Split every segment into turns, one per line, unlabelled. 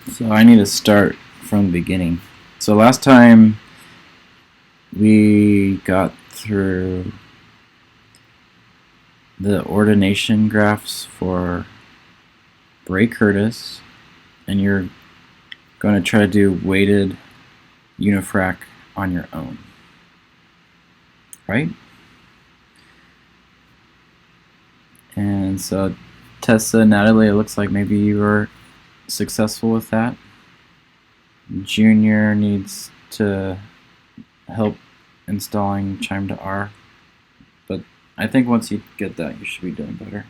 So I need to start from the beginning. So last time we got through the ordination graphs for Bray-Curtis, and you're going to try to do weighted unifrac on your own, right? And so Tessa, Natalie, it looks like maybe you were successful with that. Junior needs to help installing Chime to R, but I think once you get that, you should be doing better.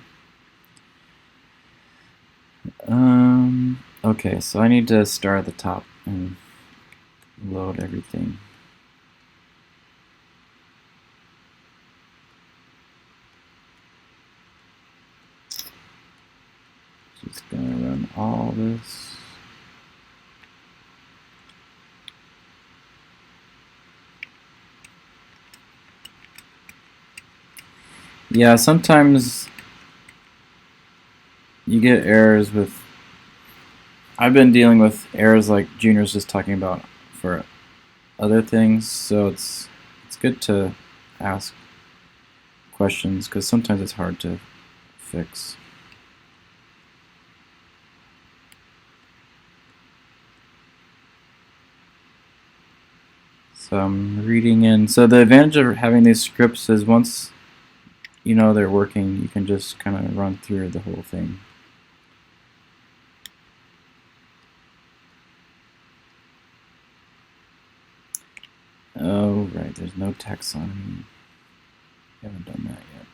Okay, so I need to start at the top and load everything. Just gonna run all this. Yeah, sometimes you get errors with. I've been dealing with errors like Junior's just talking about for other things, so it's good to ask questions because sometimes it's hard to fix. So I'm reading in. So the advantage of having these scripts is once you know they're working, you can just kind of run through the whole thing. Oh, right, there's no taxonomy. I haven't done that yet.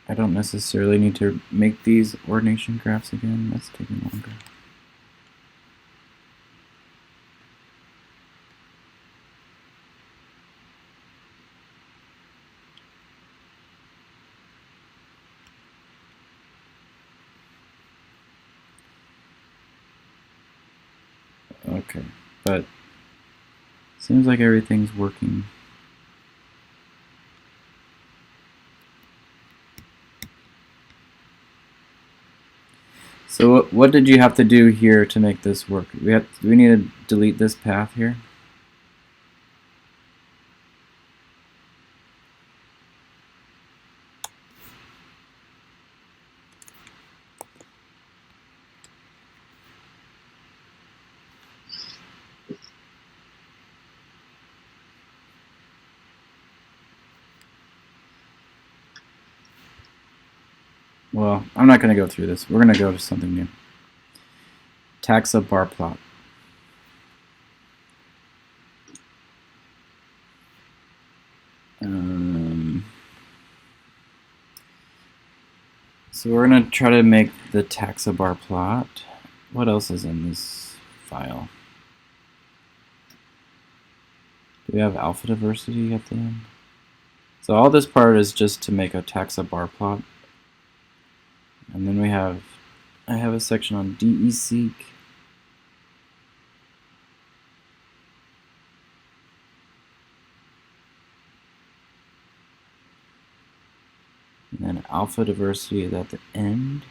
I don't necessarily need to make these ordination graphs again. That's taking longer. Okay, but seems like everything's working. So what did you have to do here to make this work? Do we need to delete this path here? Well, I'm not going to go through this. We're going to go to something new. Taxa bar plot. So we're going to try to make the taxa bar plot. What else is in this file? Do we have alpha diversity at the end? So all this part is just to make a taxa bar plot. And then I have a section on DESeq. And then alpha diversity is at the end.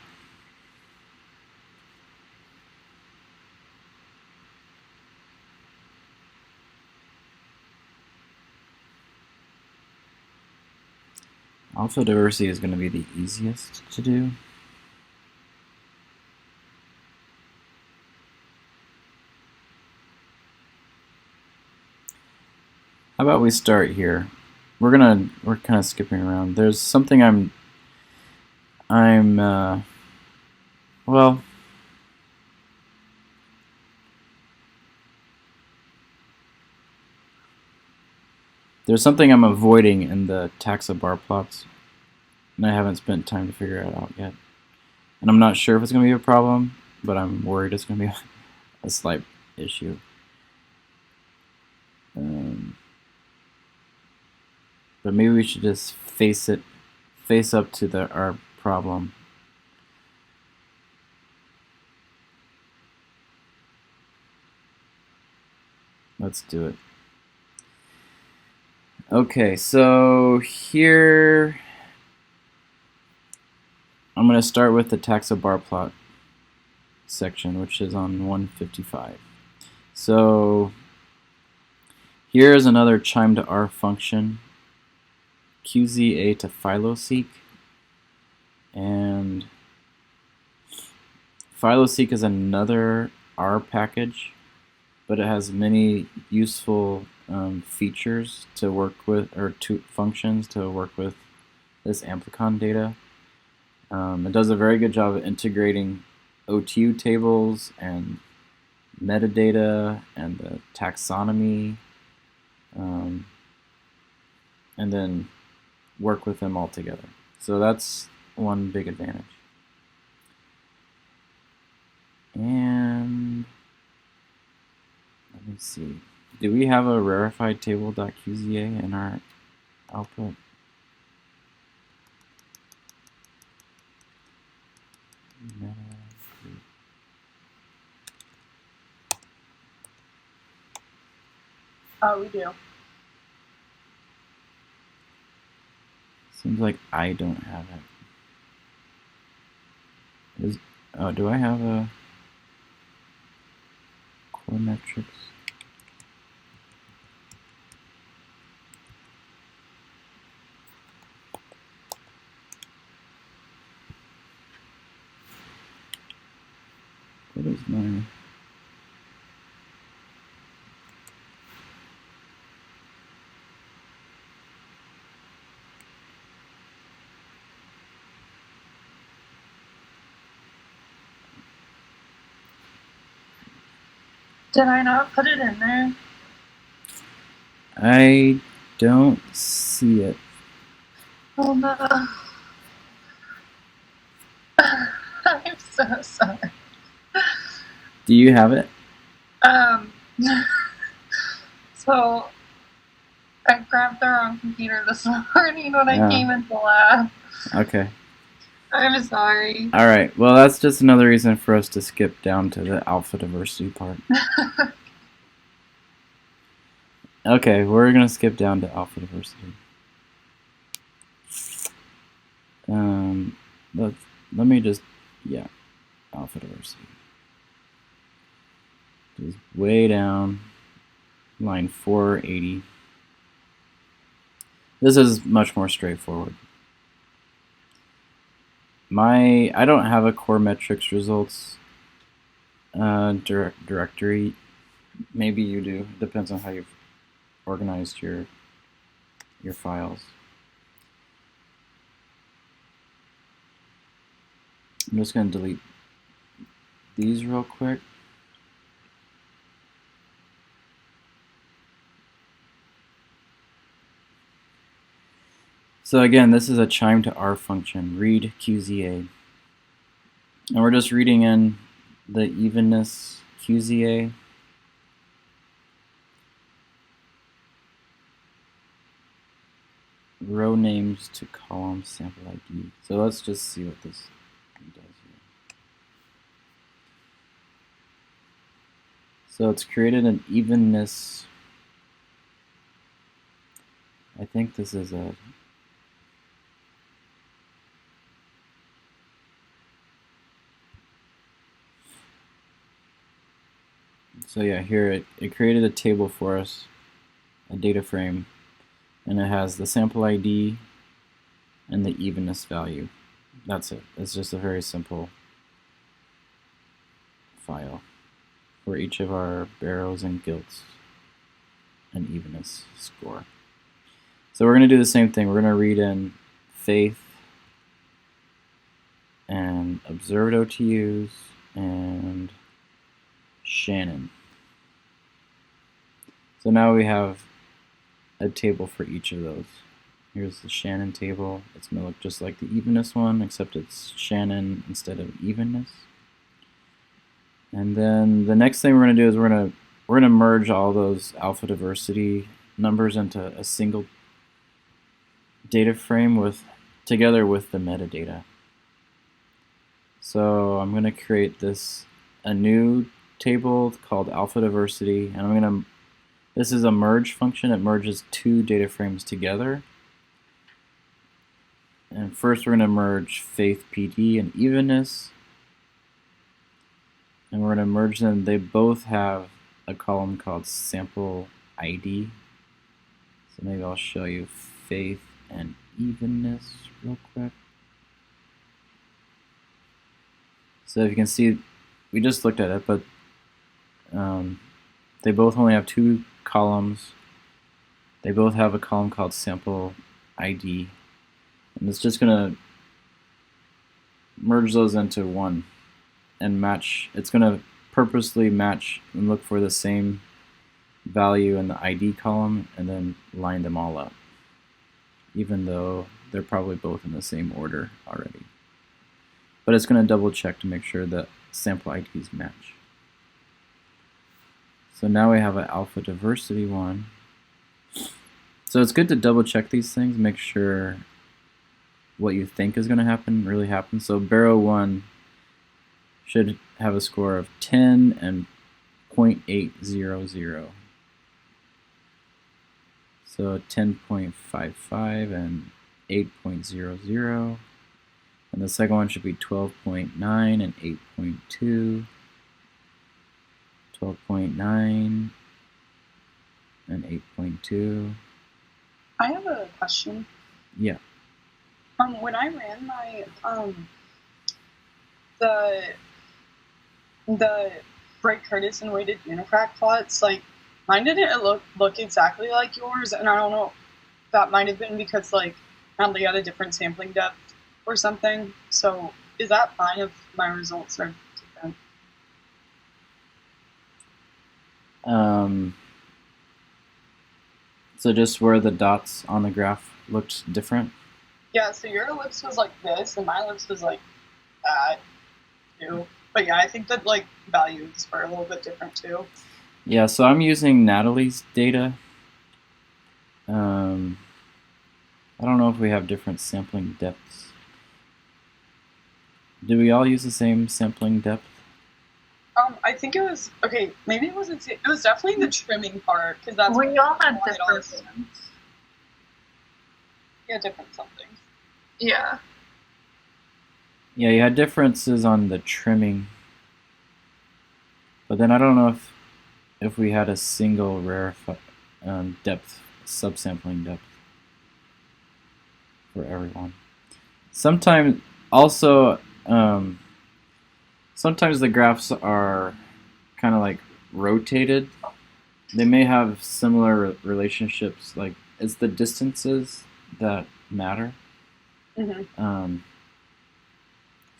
Alpha diversity is going to be the easiest to do. How about we start here? We're kind of skipping around. There's something well, there's something I'm avoiding in the taxa bar plots, and I haven't spent time to figure it out yet. And I'm not sure if it's going to be a problem, but I'm worried it's going to be a slight issue. But maybe we should just face up to our problem. let's do it. Okay, so here I'm going to start with the taxa bar plot section, which is on 155. So here is another chime to R function, QZA to phyloseq, and phyloseq is another R package, but it has many useful features to work with, or functions to work with this amplicon data. It does a very good job of integrating OTU tables and metadata and the taxonomy, and then work with them all together. So that's one big advantage. And let me see. Do we have a rarefied table.qza in our output?
Oh, we do.
Seems like I don't have it. Oh, do I have a core metrics? What is my...
Did I not put it in there?
I don't see it.
Oh no. I'm so sorry.
Do you have it?
So I grabbed the wrong computer this morning when I came into lab.
Okay.
I'm sorry.
All right. Well, that's just another reason for us to skip down to the alpha diversity part. Okay, we're going to skip down to alpha diversity. Let me just, alpha diversity. Just way down, line 480. This is much more straightforward. I don't have a core metrics results directory. Maybe you do. It depends on how you've organized your files. I'm just going to delete these real quick. So again, this is a chime to R function, read QZA. And we're just reading in the evenness QZA. Row names to column sample ID. So let's just see what this does here. So it's created an evenness. I think this is a... So yeah, here it created a table for us, a data frame, and it has the sample ID and the evenness value. That's it. It's just a very simple file for each of our barrows and gilts and evenness score. So we're going to do the same thing. We're going to read in faith and observed OTUs and Shannon. So now we have a table for each of those. Here's the Shannon table. It's going to look just like the evenness one, except it's Shannon instead of evenness. And then the next thing we're going to do is we're going to merge all those alpha diversity numbers into a single data frame together with the metadata. So I'm going to create a new table called alpha diversity, and I'm going to This is a merge function. It merges two data frames together. And first we're going to merge faith PD and evenness. And we're going to merge them. They both have a column called sample ID. So maybe I'll show you faith and evenness real quick. So if you can see, we just looked at it, but they both only have two columns. They both have a column called sample ID. And it's just going to merge those into one and match. It's going to purposely match and look for the same value in the ID column and then line them all up, even though they're probably both in the same order already. But it's going to double check to make sure that sample IDs match. So now we have an alpha diversity one. So it's good to double check these things, make sure what you think is going to happen really happens. So Baro 1 should have a score of 10 and 0.800. So 10.55 and 8.00. And the second one should be 12.9 and 8.2. 12.9 and 8.2.
I have a question.
Yeah.
When I ran my the Bright Curtis and weighted unifrac plots, like mine didn't look exactly like yours, and I don't know. That might have been because like they had a different sampling depth or something. So is that fine if my results are different?
So just where the dots on the graph looked different?
Yeah, so your ellipse was like this, and my ellipse was like that, too. But yeah, I think that like values were a little bit different too.
Yeah, so I'm using Natalie's data. I don't know if we have different sampling depths. Do we all use the same sampling depth?
I think it was okay. Maybe it wasn't. It was definitely the trimming part because that's
we all had different ones.
Yeah, different somethings.
Yeah.
Yeah, you had differences on the trimming, but then I don't know if we had a single depth, subsampling depth for everyone. Sometimes also, sometimes the graphs are kind of like rotated. They may have similar relationships, like it's the distances that matter.
Mm-hmm.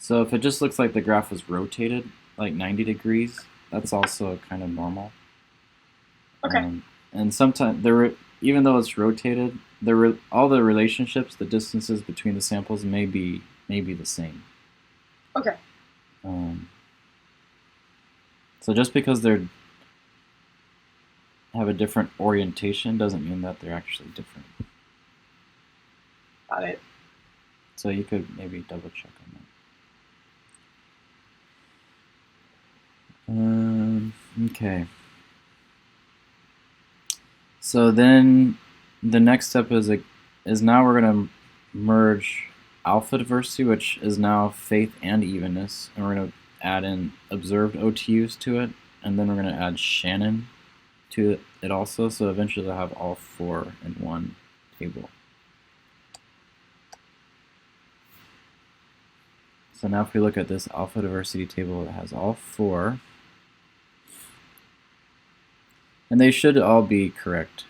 So if it just looks like the graph was rotated like 90 degrees, that's also kind of normal.
Okay.
And sometimes even though it's rotated, all the relationships, the distances between the samples may be the same.
Okay.
So just because they have a different orientation doesn't mean that they're actually different.
Got it.
So you could maybe double check on that. Okay. So then the next step is now we're going to merge alpha diversity, which is now faith and evenness, and we're going to add in observed OTUs to it, and then we're going to add Shannon to it also, so eventually they'll have all four in one table. So now if we look at this alpha diversity table, it has all four. And they should all be correct.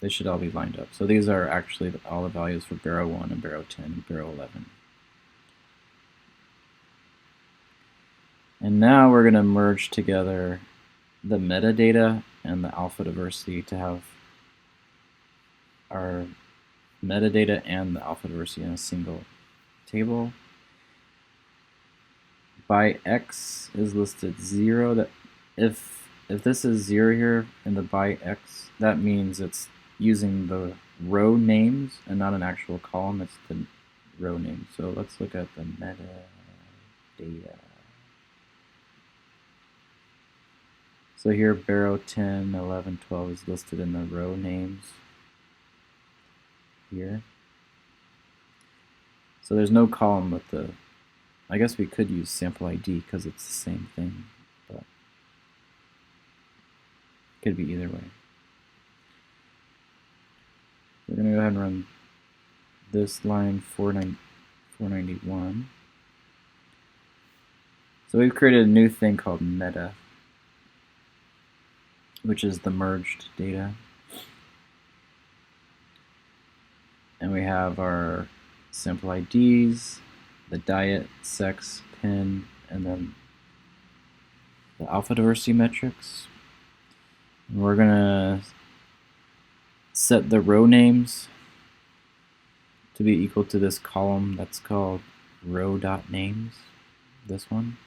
They should all be lined up. So these are actually all the values for Baro 1 and Baro 10 and Baro 11. And now we're going to merge together the metadata and the alpha diversity to have our metadata and the alpha diversity in a single table. By x is listed 0. That if this is 0 here in the by x, that means it's using the row names and not an actual column. It's the row name. So let's look at the metadata. So here Barrow 10, 11, 12 is listed in the row names here. So there's no column with the, I guess we could use sample ID because it's the same thing, but it could be either way. We're going to go ahead and run this line 491. So we've created a new thing called meta, which is the merged data. And we have our sample IDs, the diet, sex, pin, and then the alpha diversity metrics. And we're going to set the row names to be equal to this column that's called row.names, this one.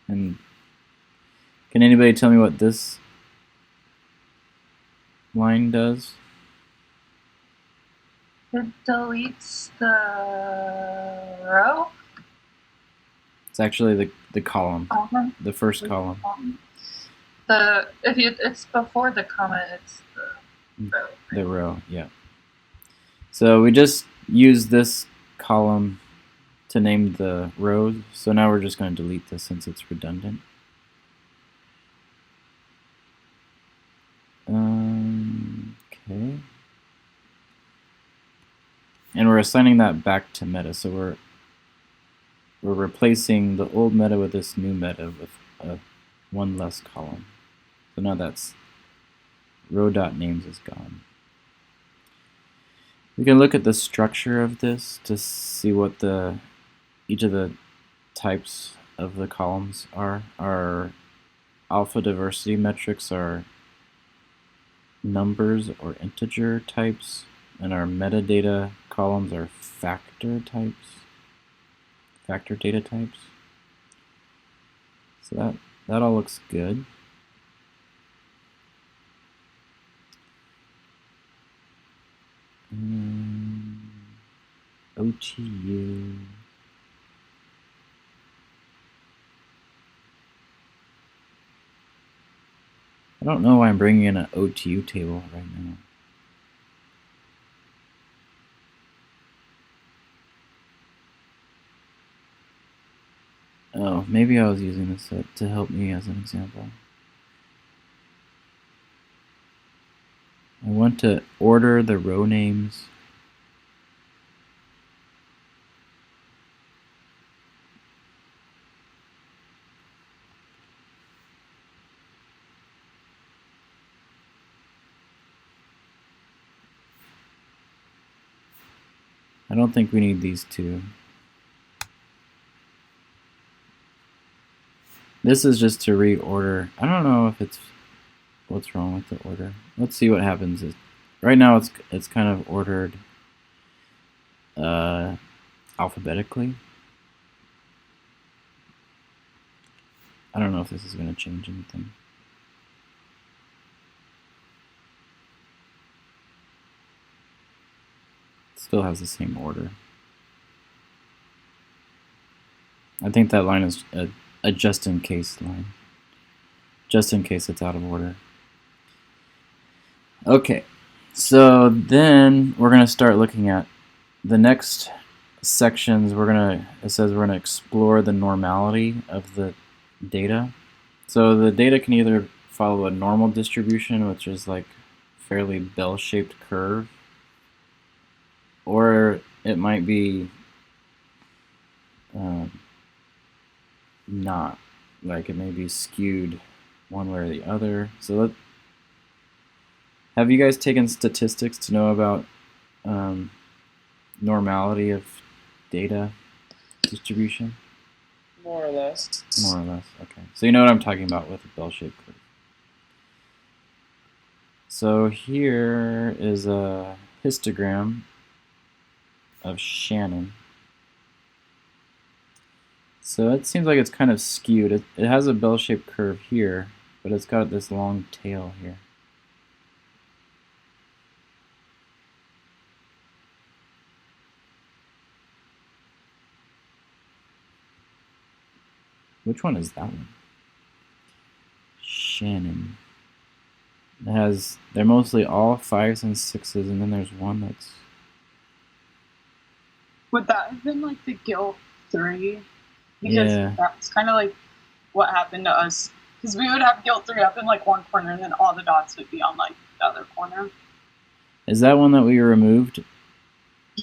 And can anybody tell me what this line does?
It deletes the row.
It's actually the column,
Column.
the first column.
It's before the comma, it's the row.
The row, yeah. So we just use this column to name the rows. So now we're just going to delete this since it's redundant. Okay. And we're assigning that back to meta. So we're replacing the old meta with this new meta with one less column. So now that's row.names is gone. We can look at the structure of this to see what each of the types of the columns are. Our alpha diversity metrics are numbers or integer types, and our metadata columns are factor data types. So that all looks good. OTU. I don't know why I'm bringing in an OTU table right now. Oh, maybe I was using this to help me as an example. I want to order the row names . I don't think we need these two. This is just to reorder. I don't know if it's what's wrong with the order. Let's see what happens. Right now it's kind of ordered alphabetically. I don't know if this is going to change anything. It still has the same order. I think that line is a just in case line. Just in case it's out of order. Okay, so then we're going to start looking at the next sections. It says we're going to explore the normality of the data. So the data can either follow a normal distribution, which is like fairly bell-shaped curve, or it might be not. Like it may be skewed one way or the other. So have you guys taken statistics to know about normality of data distribution?
More or less.
More or less, okay. So you know what I'm talking about with a bell-shaped curve. So here is a histogram of Shannon. So it seems like it's kind of skewed. It has a bell-shaped curve here, but it's got this long tail here. Which one is that one? Shannon. They're mostly all 5s and 6s, and then there's one that's...
Would that have been like the Guilt 3? Because
Yeah.
that's kind of like what happened to us. Because we would have Guilt 3 up in like one corner, and then all the dots would be on like the other corner.
Is that one that we removed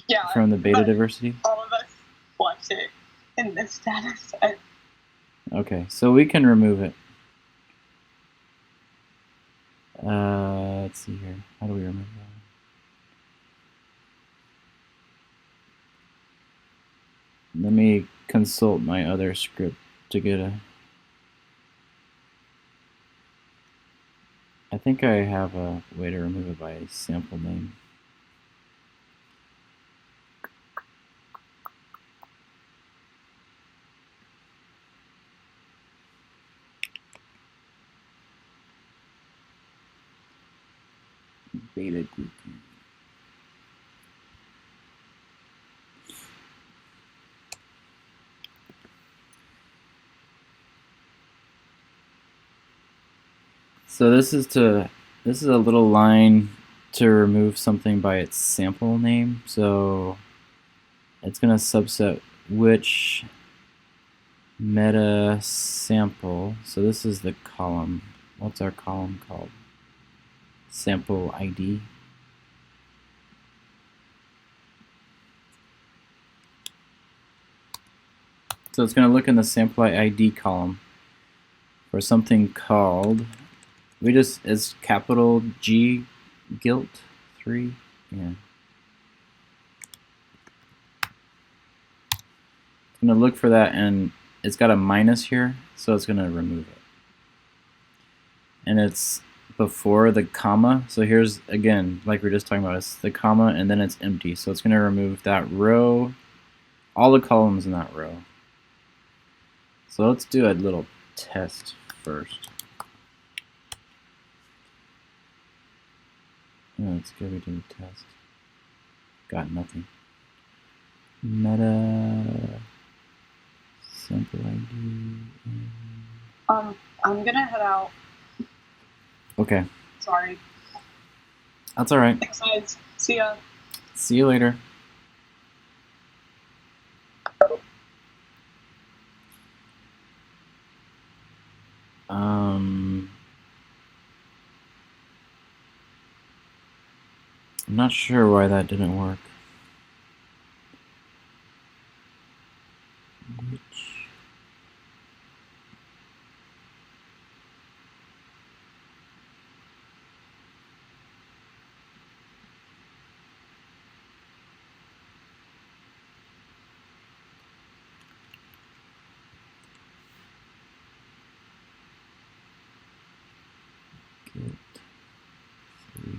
Yeah.
from the beta
but
diversity?
all of us left it in this data set.
Okay, so we can remove it. Let's see here. How do we remove that? Let me consult my other script to get a... I think I have a way to remove it by sample name. Beta grouping. So this is a little line to remove something by its sample name. So it's going to subset which meta sample. So this is the column. What's our column called? Sample ID. So it's going to look in the sample ID column for something called, it's capital G Guilt 3. Yeah. It's going to look for that, and it's got a minus here, so it's going to remove it. And it's before the comma. So here's, again, like we were just talking about, it's the comma, and then it's empty. So it's going to remove that row, all the columns in that row. So let's do a little test first. Oh, let's go redo the test. Got nothing. Meta sample ID.
I'm gonna head out.
Okay.
Sorry.
That's all right.
Thanks, guys. See ya.
See you later. I'm not sure why that didn't work. Guilt 3.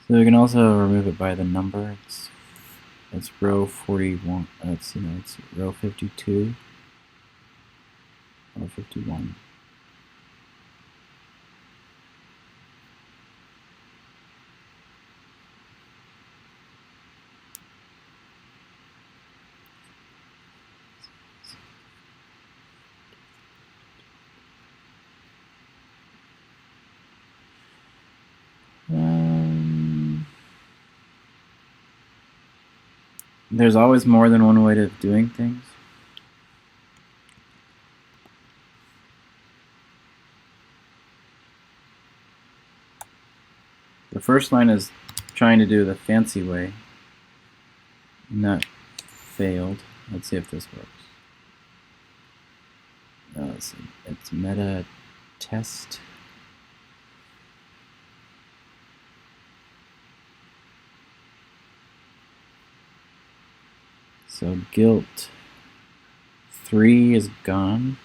So we can also remove it by the number. It's row 41. It's row 52 or 51. There's always more than one way of doing things. The first line is trying to do the fancy way, and that failed. Let's see if this works. It's meta test. So Guilt 3 is gone.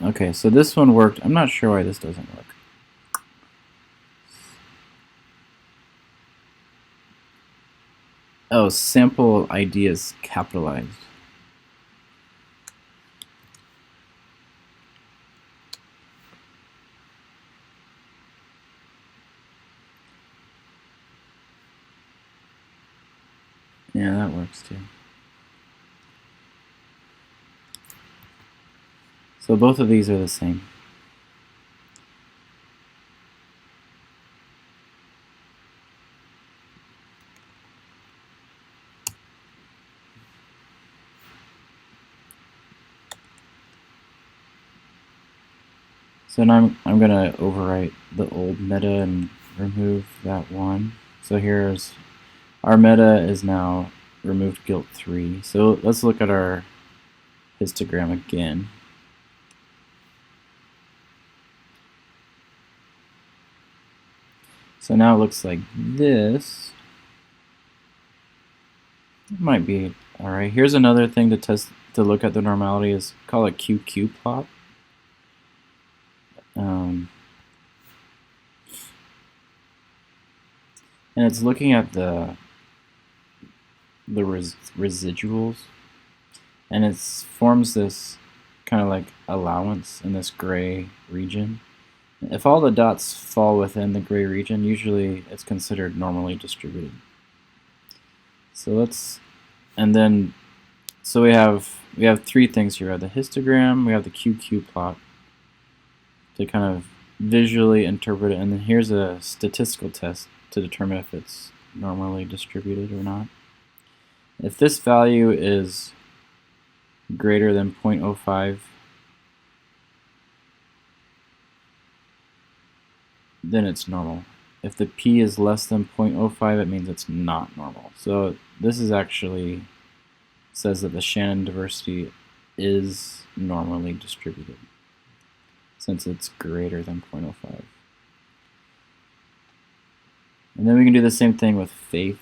Okay, so this one worked. I'm not sure why this doesn't work. Oh, sample ID is capitalized. Yeah, that works too. So both of these are the same. So now I'm gonna overwrite the old meta and remove that one. So here's our meta is now removed guilt 3. So let's look at our histogram again. So now it looks like this. It might be alright. Here's another thing to test to look at the normality is called a QQ plot. And it's looking at the residuals, and it forms this kind of like allowance in this gray region. If all the dots fall within the gray region, usually it's considered normally distributed. So let's, and then, so we have three things here. We have the histogram, we have the QQ plot to kind of visually interpret it, and then here's a statistical test to determine if it's normally distributed or not. If this value is greater than 0.05, then it's normal. If the p is less than 0.05, it means it's not normal. So this is actually says that the Shannon diversity is normally distributed since it's greater than 0.05. And then we can do the same thing with faith.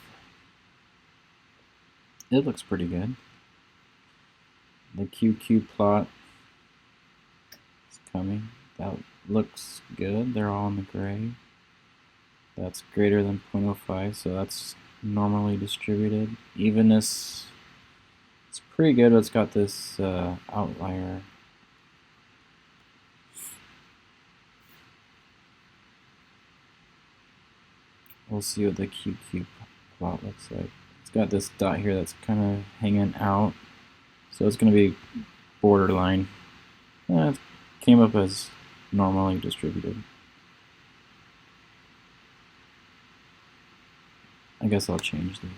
It looks pretty good. The QQ plot is coming. That looks good. They're all in the gray. That's greater than 0.05, so that's normally distributed. Evenness, it's pretty good, but it's got this outlier. We'll see what the QQ plot looks like. It's got this dot here that's kind of hanging out, so it's going to be borderline. It came up as normally distributed. I guess I'll change these.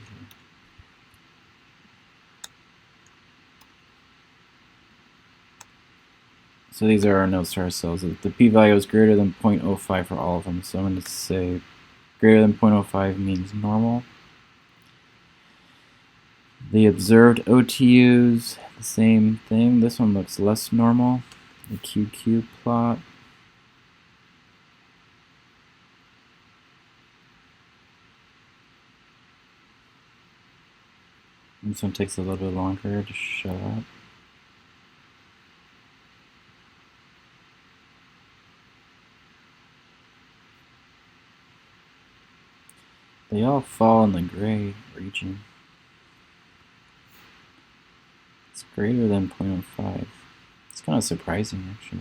So these are our notes to ourselves. The p-value is greater than 0.05 for all of them, so I'm going to say greater than 0.05 means normal. The observed OTUs, the same thing. This one looks less normal. The QQ plot. This one takes a little bit longer to show up. They all fall in the gray region. It's greater than 0.05. It's kind of surprising, actually.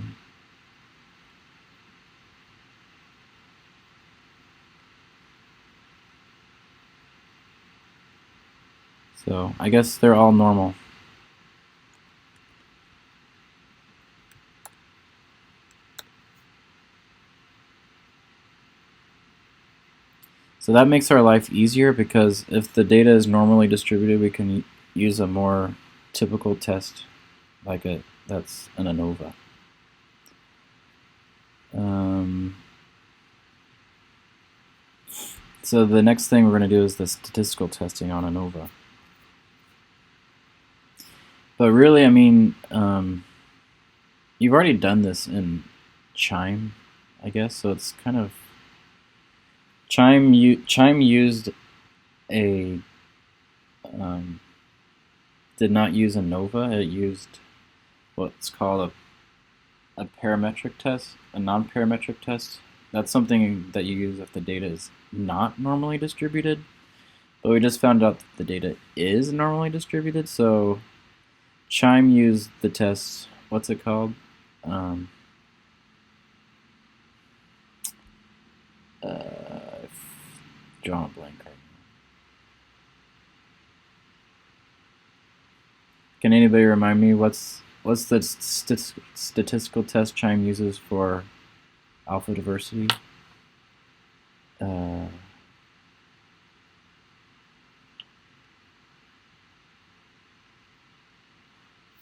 So I guess they're all normal. So that makes our life easier because if the data is normally distributed, we can use a more typical test like that's an ANOVA. So the next thing we're going to do is the statistical testing on ANOVA. But really, I mean, you've already done this in QIIME, I guess, so it's kind of QIIME used a did not use ANOVA. It used what's called a parametric test, a non-parametric test. That's something that you use if the data is not normally distributed. But we just found out that the data is normally distributed, so Chime used the test, what's it called? Drawing a blank right now. Can anybody remind me what's the statistical test Chime uses for alpha diversity?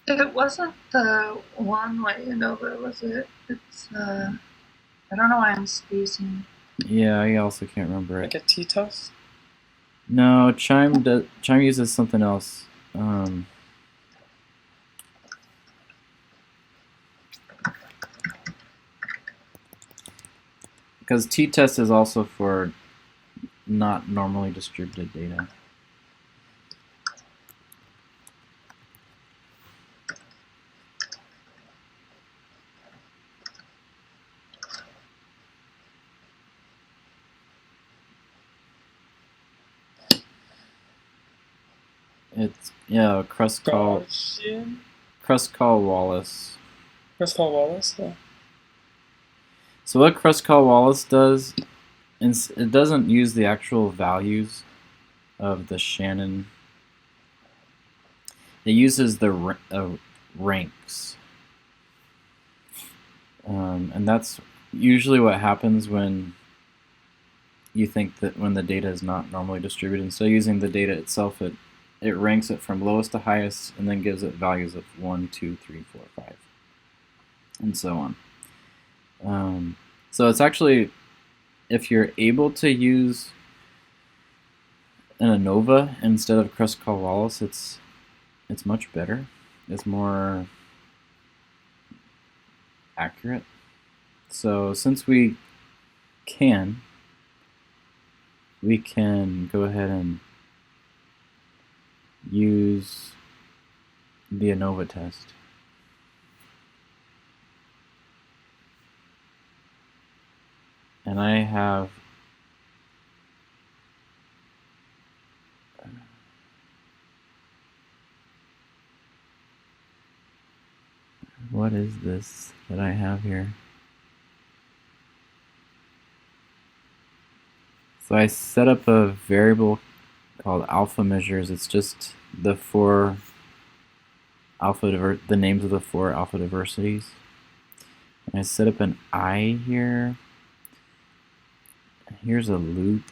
It wasn't the one way ANOVA, was it? It's I don't know why I'm spacing.
Yeah, I also can't remember it.
Like a t-test?
No, Chime uses something else. Because t-test is also for not normally distributed data. It's Kruskal Wallace.
Kruskal Wallace, yeah.
So what Kruskal Wallace does, it doesn't use the actual values of the Shannon. It uses the ranks, and that's usually what happens when you think that when the data is not normally distributed. Instead of using the data itself, it ranks it from lowest to highest and then gives it values of 1, 2, 3, 4, 5, and so on. So it's actually, if you're able to use an ANOVA instead of Kruskal Wallace, it's much better. It's more accurate. So since we can go ahead and use the ANOVA test. And I have what is this that I have here? So I set up a variable called alpha measures. It's just the the names of the 4 alpha diversities. And I set up an I here. Here's a loop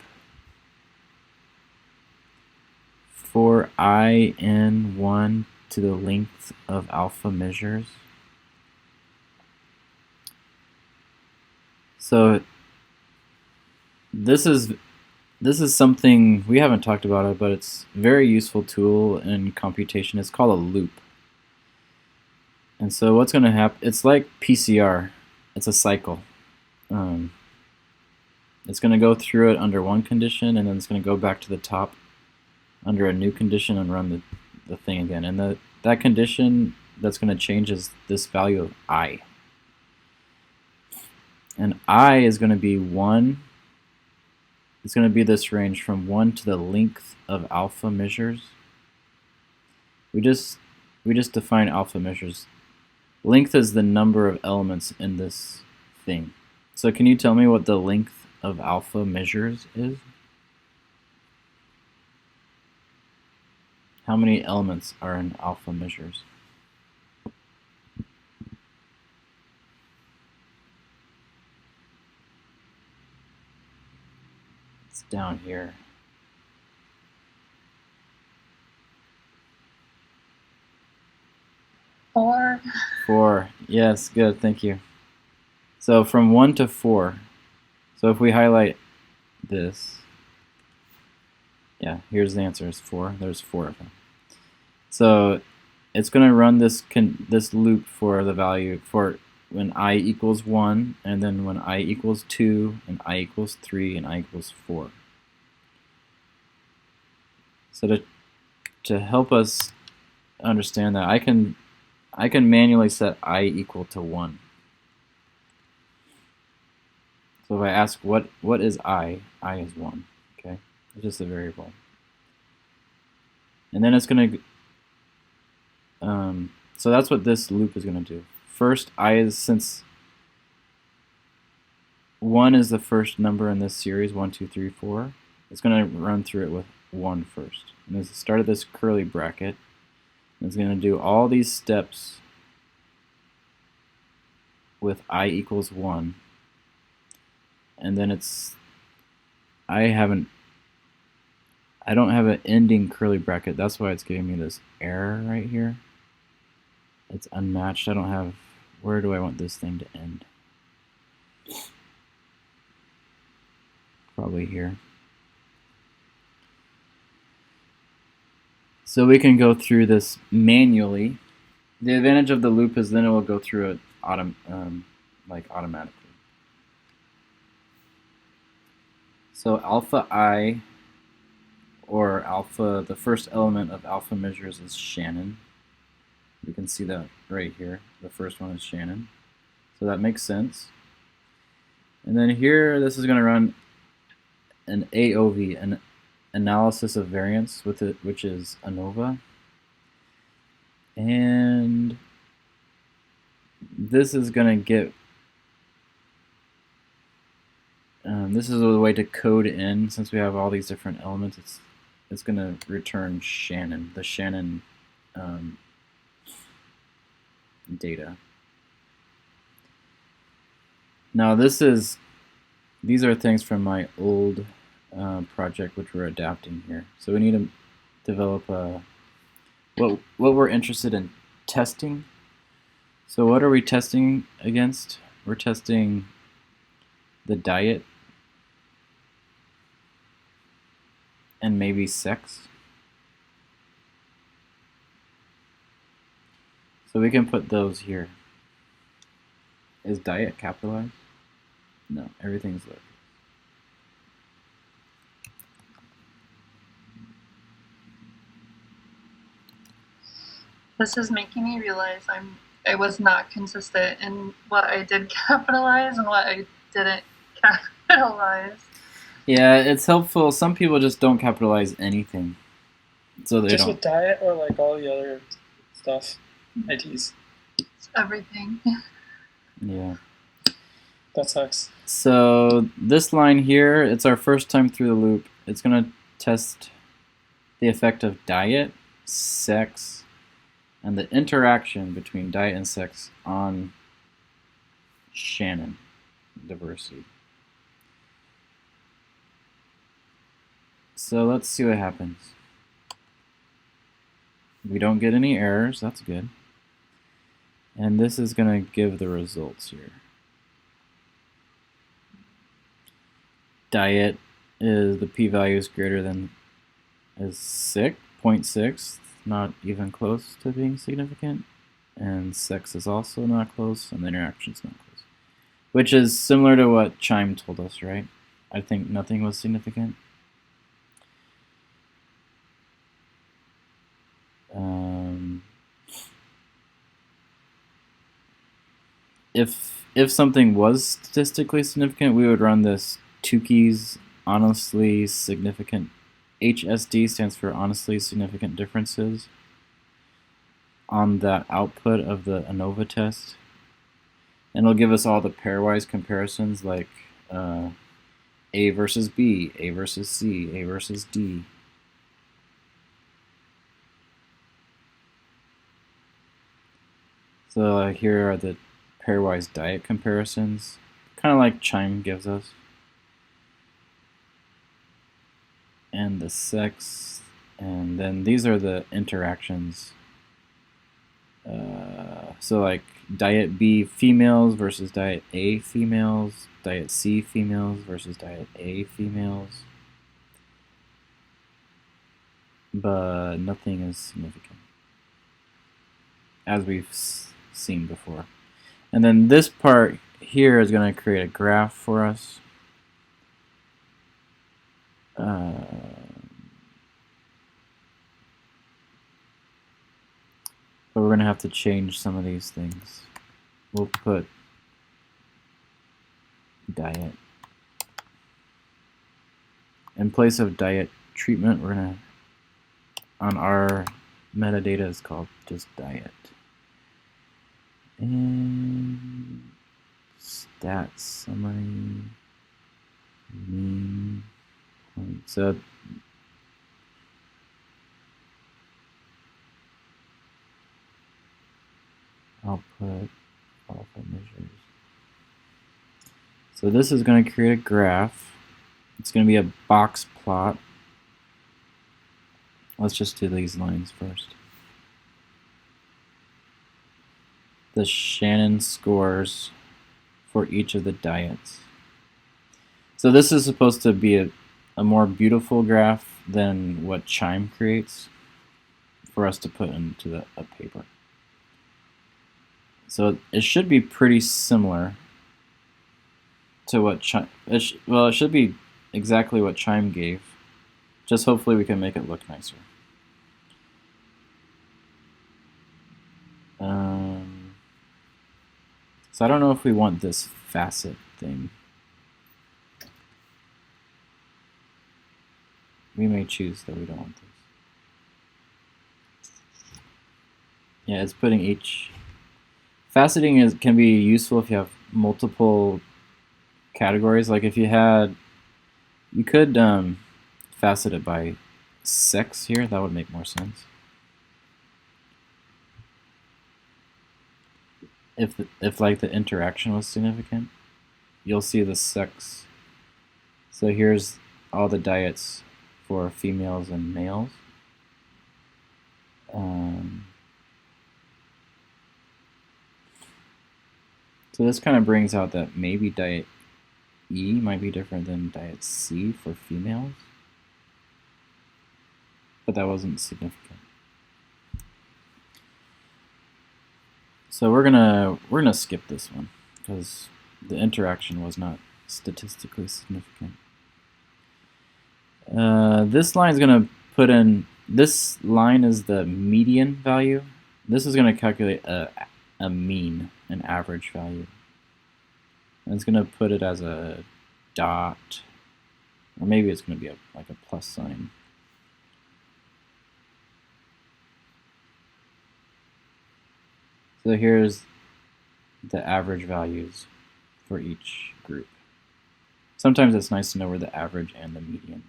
for I n 1 to the length of alpha measures. So this is something we haven't talked about it, but it's a very useful tool in computation. It's called a loop. And so what's going to happen, it's like PCR. It's a cycle. It's going to go through it under one condition, and then it's going to go back to the top under a new condition and run the thing again. And that condition that's going to change is this value of I. And I is going to be 1. It's going to be this range from 1 to the length of alpha measures. We just define alpha measures. Length is the number of elements in this thing. So can you tell me what the length of alpha measures is? How many elements are in alpha measures? It's down here.
4.
4. Yes, good, thank you. So from 1 to 4. So if we highlight this, yeah, here's the answer, is 4. There's 4 of them. So it's going to run this loop for the value for when I equals 1, and then when I equals 2, and I equals 3, and I equals 4. So to help us understand that, I can manually set I equal to 1. So if I ask what is I is 1. Okay, it's just a variable. And then it's going to, so that's what this loop is going to do. First, since 1 is the first number in this series, 1, 2, 3, 4, it's going to run through it with 1 first. And it's the start of this curly bracket. And it's going to do all these steps with I equals 1. And then I don't have an ending curly bracket. That's why it's giving me this error right here. It's unmatched. I don't have, where do I want this thing to end? Probably here. So we can go through this manually. The advantage of the loop is then it will go through it automatically. So alpha I, or alpha, the first element of alpha measures is Shannon. You can see that right here. The first one is Shannon. So that makes sense. And then here, this is going to run an AOV, an analysis of variance, with it, which is ANOVA. And this is going to get, this is a way to code in, since we have all these different elements, it's going to return Shannon, the Shannon data. Now these are things from my old project which we're adapting here. So we need to develop what we're interested in testing. So what are we testing against? We're testing the diet and maybe sex. So we can put those here. Is diet capitalized? No, everything's lowercase.
This is making me realize I was not consistent in what I did capitalize and what I didn't capitalize.
Yeah, it's helpful. Some people just don't capitalize anything. So they
Just
don't.
with diet or like all the other stuff? IDs.
It's everything.
Yeah.
That sucks.
So this line here, it's our first time through the loop. It's going to test the effect of diet, sex, and the interaction between diet and sex on Shannon diversity. So let's see what happens. We don't get any errors, that's good. And this is going to give the results here. Diet is the p-value is greater than is 0.6, not even close to being significant. And sex is also not close, and the interaction is not close. Which is similar to what Chime told us, right? I think nothing was significant. If something was statistically significant, we would run this Tukey's honestly significant. HSD stands for honestly significant differences on that output of the ANOVA test. And it'll give us all the pairwise comparisons like A versus B, A versus C, A versus D. So here are the pairwise diet comparisons, kind of like Chime gives us. And the sex, and then these are the interactions. So like diet B females versus diet A females, diet C females versus diet A females. But nothing is significant, as we've seen before. And then this part here is going to create a graph for us. But we're going to have to change some of these things. We'll put diet. In place of diet treatment, we're going to on our metadata is called just diet. And stats summary mean point. So output alpha measures. So this is going to create a graph. It's going to be a box plot. Let's just do these lines first. The Shannon scores for each of the diets. So this is supposed to be a more beautiful graph than what Chime creates for us to put into a paper. So it should be pretty similar to what Chime, it should be exactly what Chime gave. Just hopefully we can make it look nicer. So I don't know if we want this facet thing. We may choose that we don't want this. Yeah, it's putting each. Faceting can be useful if you have multiple categories. Like if you had, you could facet it by sex here. That would make more sense. If like the interaction was significant, you'll see the sex. So here's all the diets for females and males. So this kind of brings out that maybe diet E might be different than diet C for females, but that wasn't significant. So we're gonna skip this one because the interaction was not statistically significant. This line is gonna put in. This line is the median value. This is gonna calculate a mean, an average value. And it's gonna put it as a dot, or maybe it's gonna be like a plus sign. So here's the average values for each group. Sometimes it's nice to know where the average and the median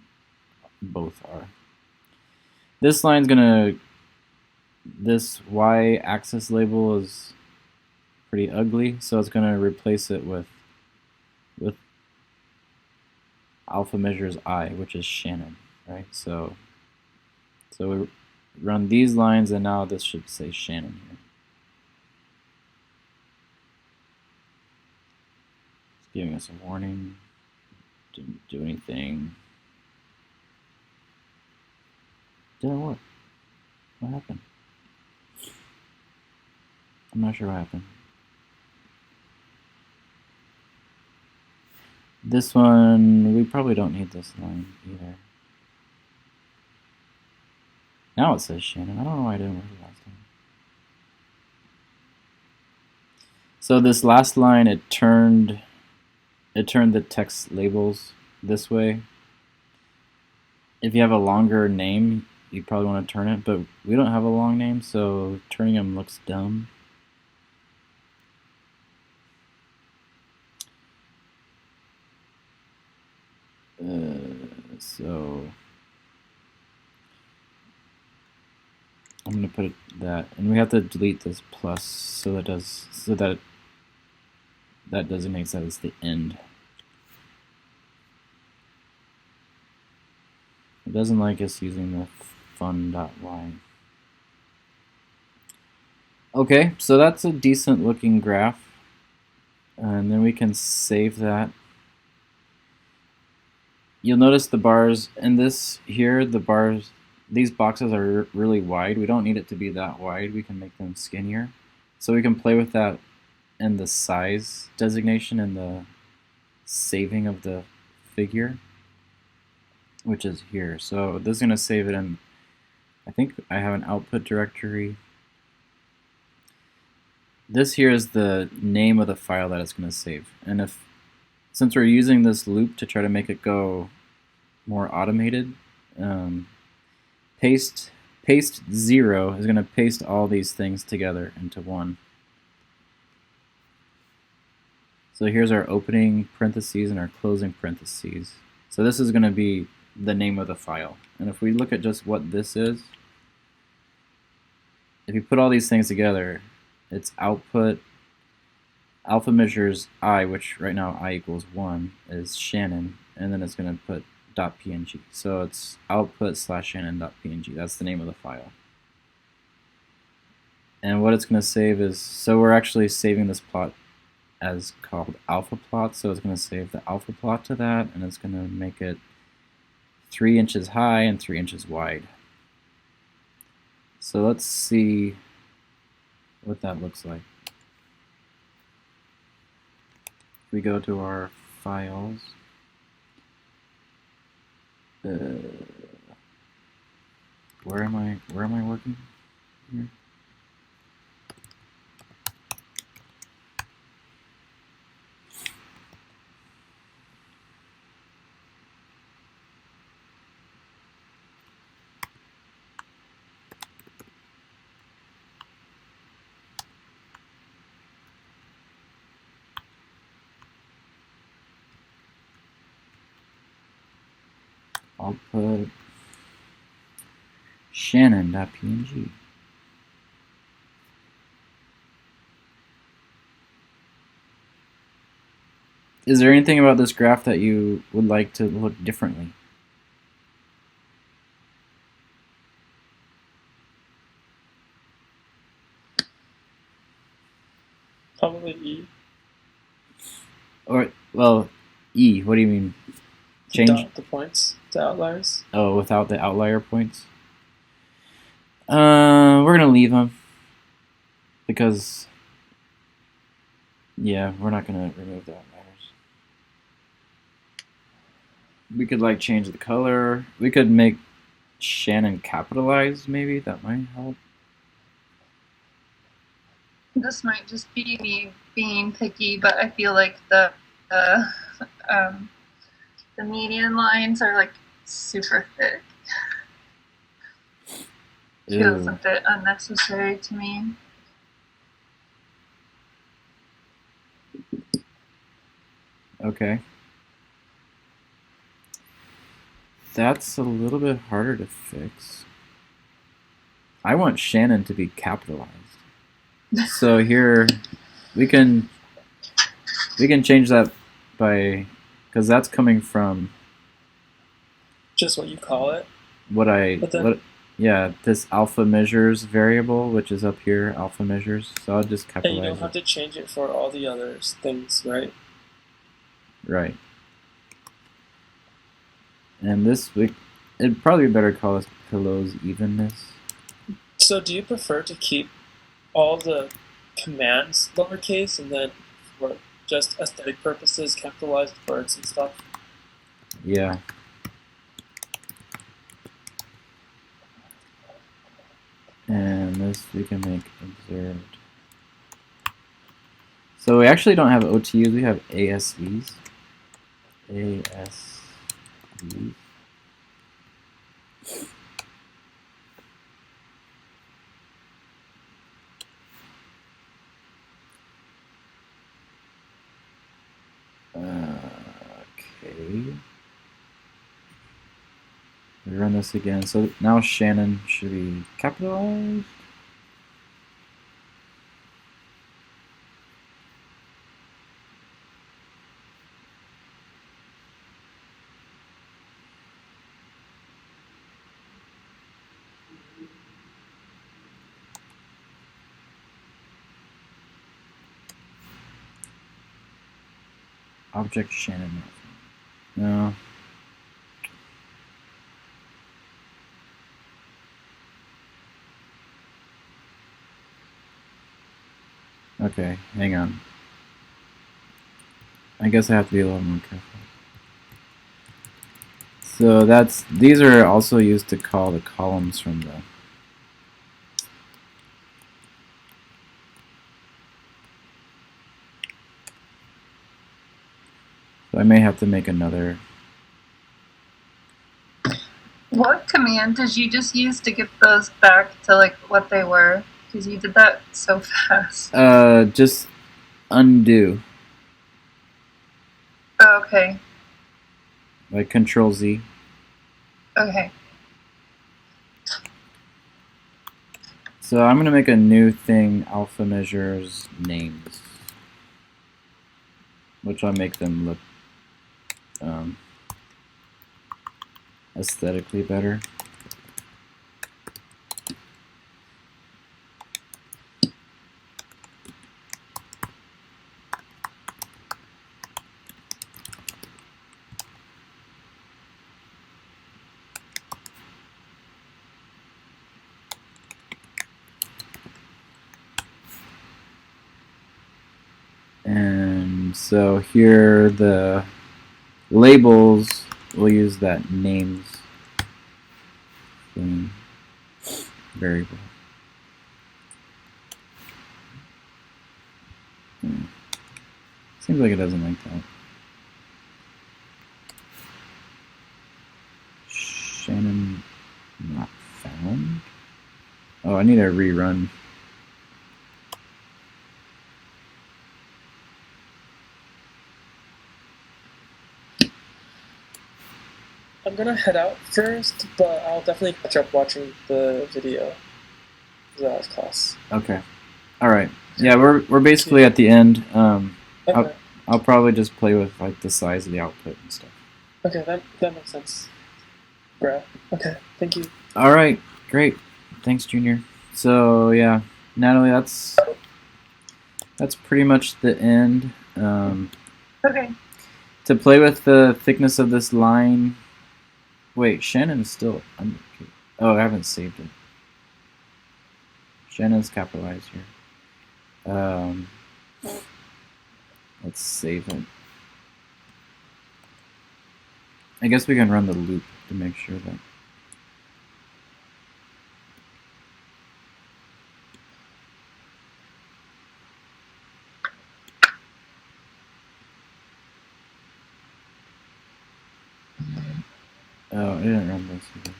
both are. This line's gonna, this y-axis label is pretty ugly, so it's gonna replace it with alpha measures I, which is Shannon, right? So we run these lines, and now this should say Shannon here. It's giving us a warning. Didn't do anything. Didn't work. What happened? I'm not sure what happened. This one, we probably don't need this line either. Now it says Shannon. I don't know why I didn't work it last time. So this last line, it turned the text labels this way. If you have a longer name, you probably want to turn it, but we don't have a long name, so turning them looks dumb. So I'm gonna put that, and we have to delete this plus, so that designates that as the end. It doesn't like us using the fun.y. Okay, so that's a decent looking graph, and then we can save that. You'll notice the bars in this here, these boxes are really wide. We don't need it to be that wide. We can make them skinnier. So we can play with that in the size designation and the saving of the figure, which is here. So this is going to save it in, I think I have an output directory. This here is the name of the file that it's going to save. And since we're using this loop to try to make it go more automated, paste paste 0 is going to paste all these things together into one. So here's our opening parentheses and our closing parentheses. So this is going to be the name of the file. And if we look at just what this is, if you put all these things together, it's output alpha measures I, which right now I equals 1, is Shannon, and then it's going to put .png. So it's output/Shannon.png. That's the name of the file. And what it's going to save is, so we're actually saving this plot as called alpha plot, so it's going to save the alpha plot to that, and it's going to make it 3 inches high and 3 inches wide. So let's see what that looks like. If we go to our files, where am I working here? Output Shannon.png. Is there anything about this graph that you would like to look differently?
Probably E.
Or, well, E, what do you mean? Change?
The points, the outliers.
Oh, without the outlier points? We're going to leave them. Because, yeah, we're not going to remove the outliers. We could, like, change the color. We could make Shannon capitalized, maybe. That might help.
This might just be me being picky, but I feel like the median lines are like super thick. Feels a bit unnecessary to me.
Okay. That's a little bit harder to fix. I want Shannon to be capitalized. So here we can change that by, because that's coming from
Just what you call it.
Yeah, this alpha measures variable, which is up here, alpha measures. So I'll just
And
capitalize
you don't have to change it for all the other things, right?
Right. And this week, it'd probably be better to call this Pillow's evenness.
So do you prefer to keep all the commands lowercase and then for just aesthetic purposes capitalized words and stuff?
Yeah. And this we can make observed. So we actually don't have OTUs, we have ASVs. ASVs. Okay. We run this again. So now Shannon should be capitalized. Object Shannon. No. Okay, hang on. I guess I have to be a little more careful. So these are also used to call the columns from the So I may have to make another.
What command did you just use to get those back to like what they were? Because you did that so fast.
Just undo,
Oh, okay.
like Control Z.
Okay.
So I'm gonna make a new thing, alpha measures names, which will make them look aesthetically better. And so here the labels, we'll use that names thing variable. Seems like it doesn't like that. Shannon not found. Oh, I need a rerun.
I'm gonna head out first, but I'll definitely catch up watching the video. That was class.
Okay. All right. Yeah, we're basically at the end.
Okay.
I'll probably just play with like the size of the output and stuff.
Okay, that makes sense. Bruh. Okay, thank you.
All right, great. Thanks, Junior. So yeah, Natalie, that's pretty much the end.
Okay.
To play with the thickness of this line. Wait, Shannon is still. Oh, I haven't saved it. Shannon's capitalized here. Let's save it. I guess we can run the loop to make sure that. Oh, I didn't run this either.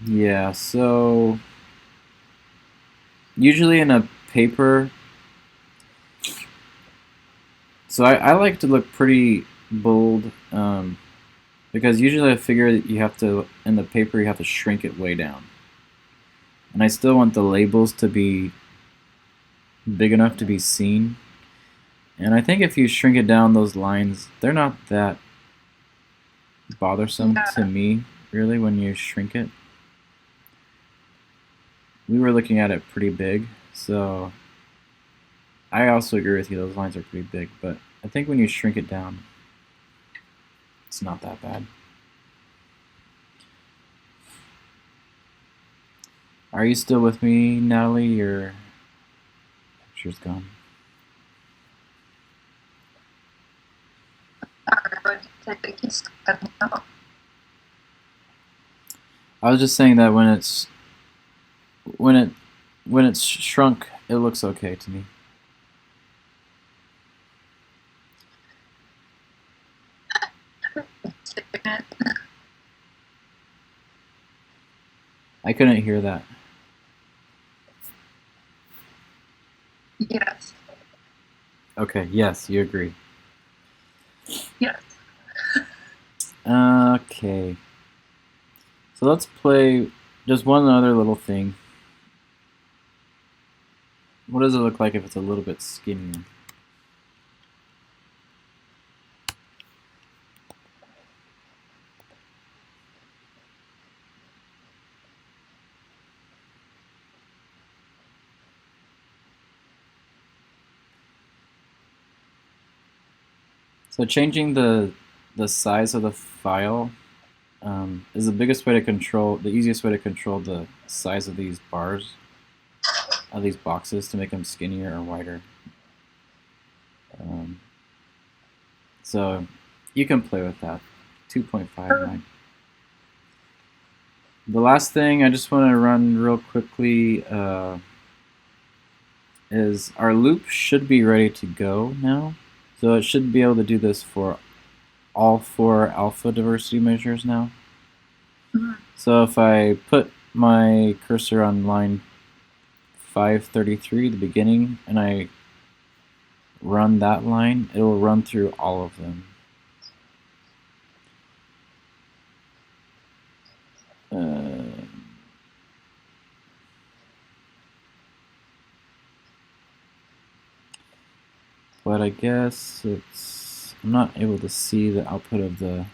Yeah, so usually in a paper, so I like to look pretty bold, because usually I figure that you have to, in the paper, you have to shrink it way down. And I still want the labels to be big enough to be seen. And I think if you shrink it down, those lines, they're not that bothersome to me, really, when you shrink it. We were looking at it pretty big, so I also agree with you, those lines are pretty big, but I think when you shrink it down, it's not that bad. Are you still with me, Natalie? Your picture's gone. I was just saying that when it's shrunk, it looks okay to me. I couldn't hear that.
Yes.
Okay, yes, you agree.
Yes.
Okay. So let's play just one other little thing. What does it look like if it's a little bit skinnier? So changing the size of the file is the biggest way to control, the easiest way to control the size of these bars, of these boxes, to make them skinnier or wider. So you can play with that. 2.59. The last thing I just want to run real quickly is our loop should be ready to go now. So it should be able to do this for all 4 alpha diversity measures now.
Mhm.
So if I put my cursor on line 533, the beginning, and I run that line, it will run through all of them. But I guess I'm not able to see the output of the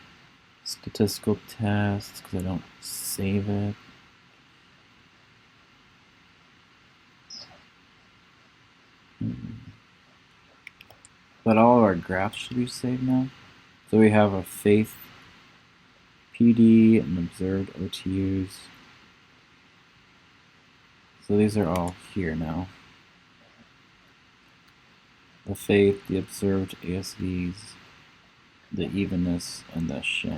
statistical tests because I don't save it. But all of our graphs should be saved now. So we have a faith PD and observed OTUs. So these are all here now. The faith, the observed ASVs, the evenness, and the shin.